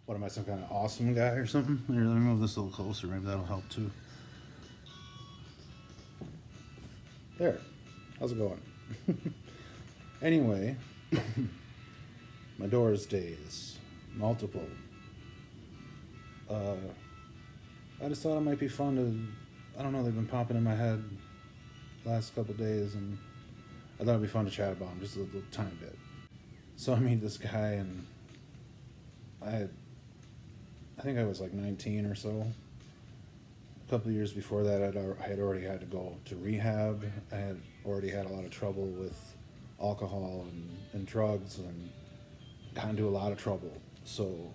What am I, some kind of awesome guy or something? Here, let me move this a little closer. Maybe that'll help too. There. How's it going? Anyway, my Doors days. Multiple. Uh, I just thought it might be fun to. I don't know, they've been popping in my head last couple days, and I thought it'd be fun to chat about them just a little tiny bit. So I meet this guy, and I had, I think I was like 19 or so. A couple of years before that, I had already had to go to rehab. I had already had a lot of trouble with alcohol and drugs, and got into a lot of trouble. So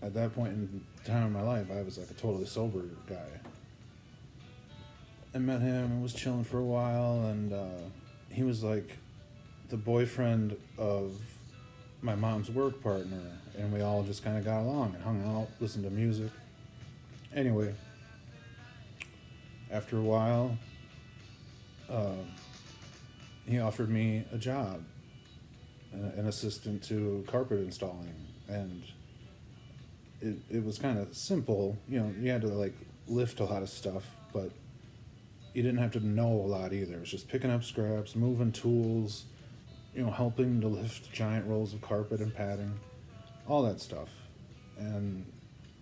at that point in time in my life, I was like a totally sober guy. I met him and was chilling for a while, and he was like the boyfriend of my mom's work partner, and we all just kind of got along and hung out, listened to music. Anyway, after a while, uh, he offered me a job, an assistant to carpet installing, and it was kind of simple. You know, you had to like lift a lot of stuff, but you didn't have to know a lot either. It was just picking up scraps, moving tools, you know, helping to lift giant rolls of carpet and padding, all that stuff. And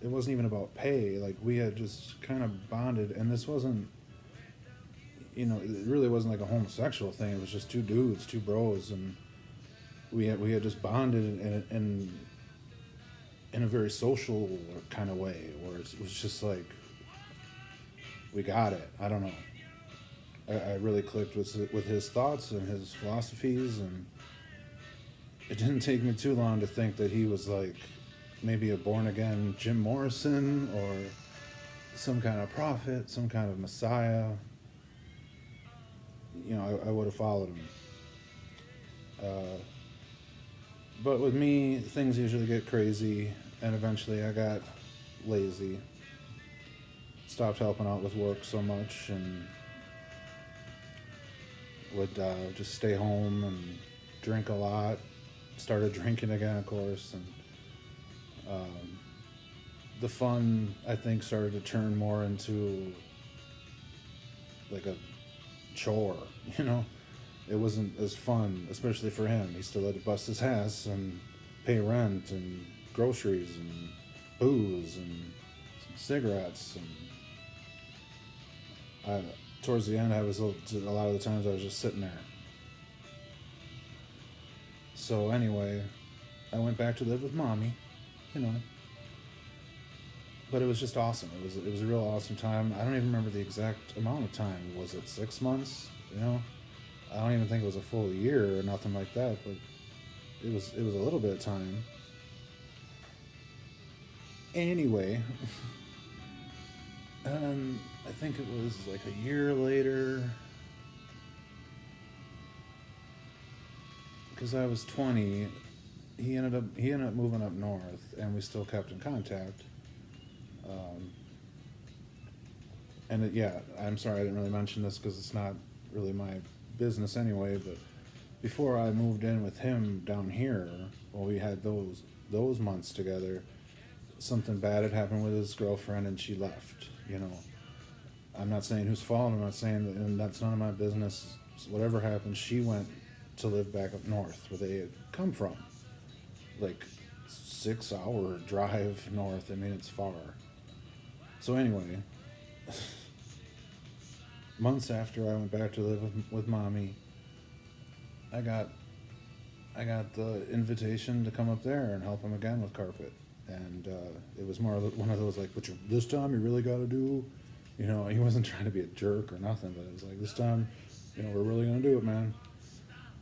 it wasn't even about pay. Like, we had just kind of bonded, and this wasn't, you know, it really wasn't like a homosexual thing. It was just two dudes, two bros, and we had just bonded in a very social kind of way, where it was just like we got it. I don't know. I really clicked with his thoughts and his philosophies, and it didn't take me too long to think that he was like maybe a born again Jim Morrison, or some kind of prophet, some kind of messiah. You know, I would have followed him. Uh, but with me, things usually get crazy, and eventually I got lazy, stopped helping out with work so much, and would just stay home and drink a lot. Started drinking again, of course, and um, the fun, I think, started to turn more into like a chore. You know, it wasn't as fun, especially for him. He still had to bust his ass and pay rent and groceries and booze and cigarettes, and towards the end, I was a lot of the times I was just sitting there. So anyway, I went back to live with mommy, you know, but it was just awesome. It was a real awesome time. I don't even remember the exact amount of time. Was it 6 months? You know, I don't even think it was a full year or nothing like that. But it was a little bit of time. Anyway, I think it was like a year later, because I was 20. He ended up moving up north, and we still kept in contact. Um, and yeah, I'm sorry I didn't really mention this because it's not really my business anyway. But before I moved in with him down here, well, we had those months together. Something bad had happened with his girlfriend, and she left. You know, I'm not saying whose fault. I'm not saying that, and that's none of my business. Whatever happened, she went to live back up north where they had come from, like 6 hour drive north. I mean, it's far. So anyway, months after I went back to live with mommy, I got I got the invitation to come up there and help him again with carpet, and it was more one of those like, "But this time you really got to do," you know. He wasn't trying to be a jerk or nothing, but it was like, "This time, you know, we're really gonna do it, man."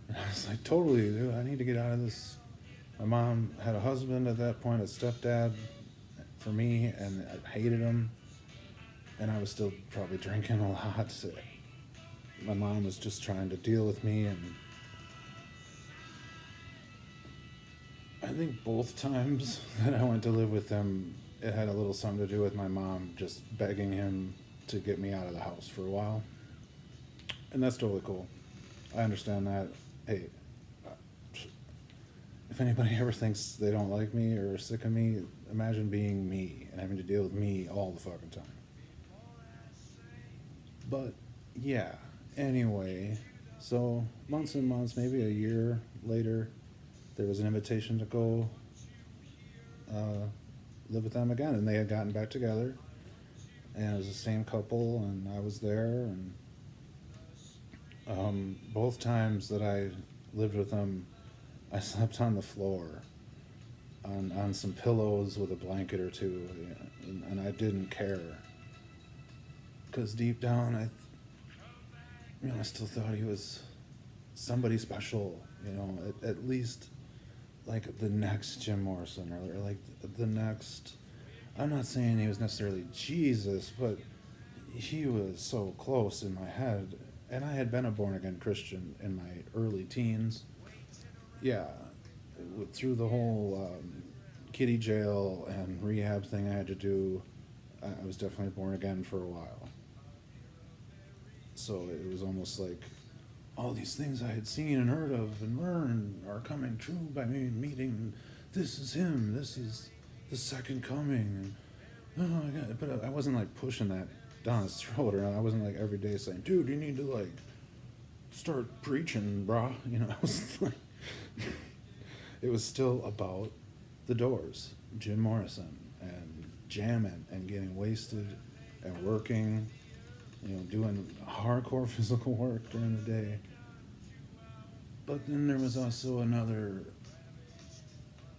And I was like, "Totally, dude. I need to get out of this." My mom had a husband at that point, a stepdad for me, and I hated him, and I was still probably drinking a lot. So my mom was just trying to deal with me, and I think both times that I went to live with him, it had a little something to do with my mom just begging him to get me out of the house for a while. And that's totally cool. I understand that. Hey, if anybody ever thinks they don't like me or are sick of me, imagine being me and having to deal with me all the fucking time. But yeah, anyway, so months and months, maybe a year later, there was an invitation to go uh, live with them again, and they had gotten back together, and it was the same couple, and I was there, and both times that I lived with them, I slept on the floor, on some pillows with a blanket or two, and I didn't care, because deep down I still thought he was somebody special, at least like the next Jim Morrison, or like the next. I'm not saying he was necessarily Jesus, but he was so close in my head, and I had been a born again Christian in my early teens. Yeah, through the whole kiddie jail and rehab thing I had to do, I was definitely born again for a while. So it was almost like all these things I had seen and heard of and learned are coming true by me meeting. This is him. This is the second coming. And, oh my God! But I wasn't like pushing that down his throat, or I wasn't like every day saying, "Dude, you need to like start preaching, brah." I was like, it was still about the Doors, Jim Morrison, and jamming and getting wasted and working, doing hardcore physical work during the day. But then there was also another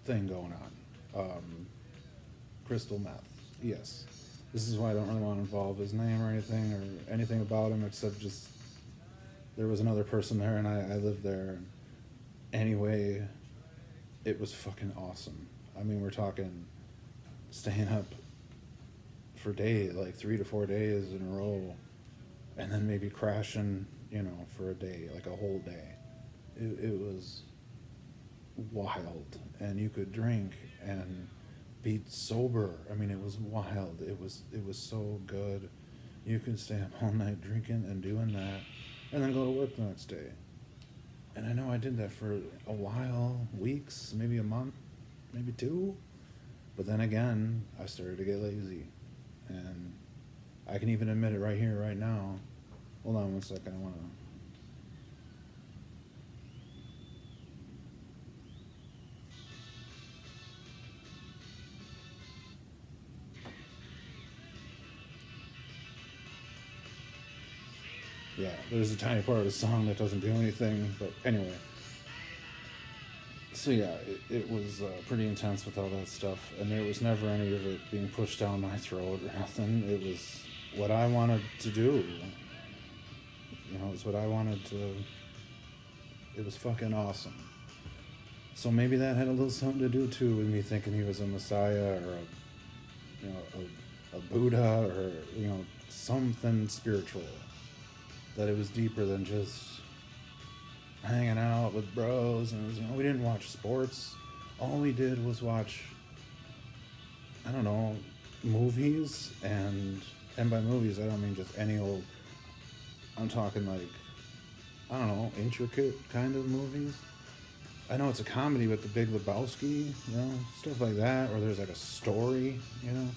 thing going on. Crystal meth. Yes. This is why I don't really want to involve his name or anything about him, except just there was another person there, and I lived there. Anyway, it was fucking awesome. I mean, we're talking staying up for days, like 3 to 4 days in a row, and then maybe crashing, for a day, like a whole day. It was wild, and you could drink and be sober. I mean, it was wild. It was so good. You could stay up all night drinking and doing that, and then go to work the next day. And I know I did that for a while, weeks, maybe a month, maybe two. But then again, I started to get lazy, and I can even admit it right here, right now. Hold on one second. I want to. Yeah, there's a tiny part of the song that doesn't do anything, but anyway. So yeah, it was pretty intense with all that stuff, and there was never any of it being pushed down my throat or nothing. It was what I wanted to do. It was what I wanted to. It was fucking awesome. So maybe that had a little something to do too with me thinking he was a messiah or a Buddha, or something spiritual. That it was deeper than just hanging out with bros, and it was, we didn't watch sports. All we did was watch, I don't know, movies, and by movies I don't mean just any old. I'm talking like, I don't know, intricate kind of movies. I know it's a comedy with the Big Lebowski, stuff like that, or there's like a story, And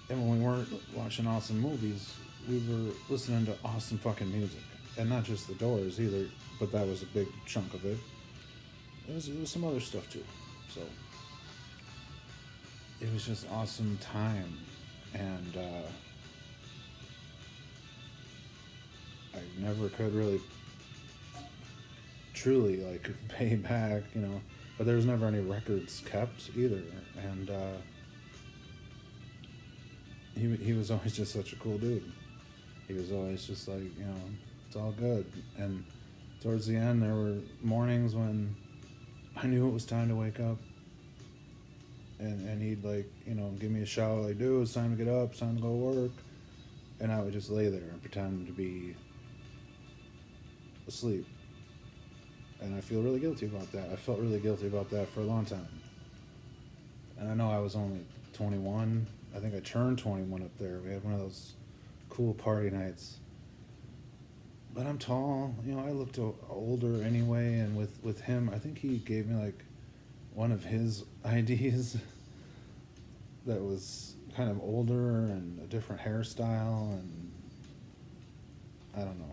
when we weren't watching awesome movies, we were listening to awesome fucking music. And not just the Doors either, but that was a big chunk of it. It was some other stuff too. So it was just awesome time. And I never could really truly like pay back, but there was never any records kept either. And he was always just such a cool dude. He was always just like, it's all good. And towards the end, there were mornings when I knew it was time to wake up. And he'd like, give me a shout like, dude, it's time to get up, it's time to go to work. And I would just lay there and pretend to be asleep. And I feel really guilty about that. I felt really guilty about that for a long time. And I know I was only 21. I think I turned 21 up there. We had one of those cool party nights. But I'm tall, I looked older anyway, and with him, I think he gave me like one of his IDs that was kind of older and a different hairstyle, and I don't know.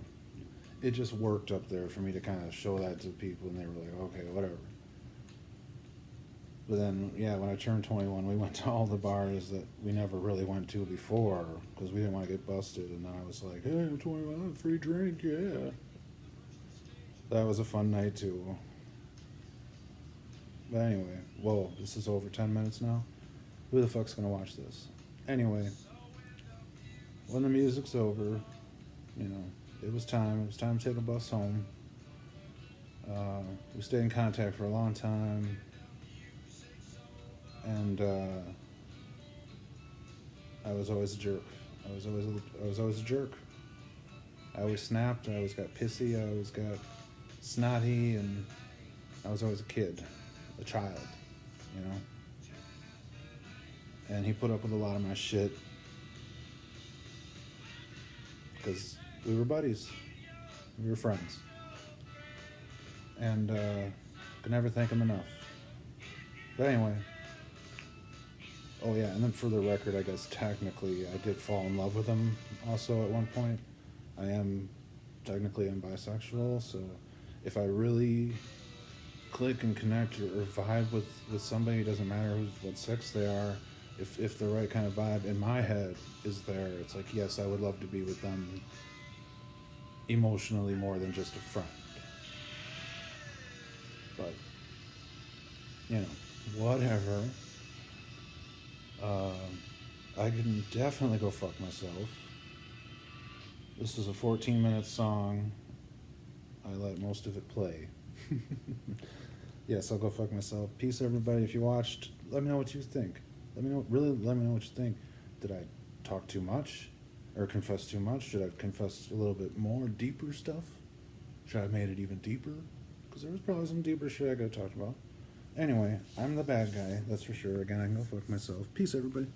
It just worked up there for me to kind of show that to people, and they were like, okay, whatever. But then, yeah, when I turned 21, we went to all the bars that we never really went to before because we didn't want to get busted. And then I was like, hey, I'm 21, free drink, yeah. That was a fun night, too. But anyway, whoa, this is over 10 minutes now? Who the fuck's gonna watch this? Anyway, when the music's over, you know, it was time. It was time to take a bus home. We stayed in contact for a long time. And I was always a jerk. I was always a jerk. I always snapped. I always got pissy. I always got snotty, and I was always a kid, a child, you know. And he put up with a lot of my shit because we were buddies. We were friends, and could never thank him enough. But anyway. Oh yeah, and then for the record, I guess technically I did fall in love with him also at one point. I am technically bisexual, so if I really click and connect or vibe with somebody, it doesn't matter what sex they are, if the right kind of vibe in my head is there, it's like, yes, I would love to be with them emotionally more than just a friend. But, you know, whatever. I can definitely go fuck myself. This is a 14-minute song. I let most of it play. Yes, I'll go fuck myself. Peace, everybody. If you watched, let me know what you think. Let me know what you think. Did I talk too much? Or confess too much? Should I have confessed a little bit more, deeper stuff? Should I have made it even deeper? Because there was probably some deeper shit I could have talked about. Anyway, I'm the bad guy, that's for sure. Again, I can go fuck myself. Peace, everybody.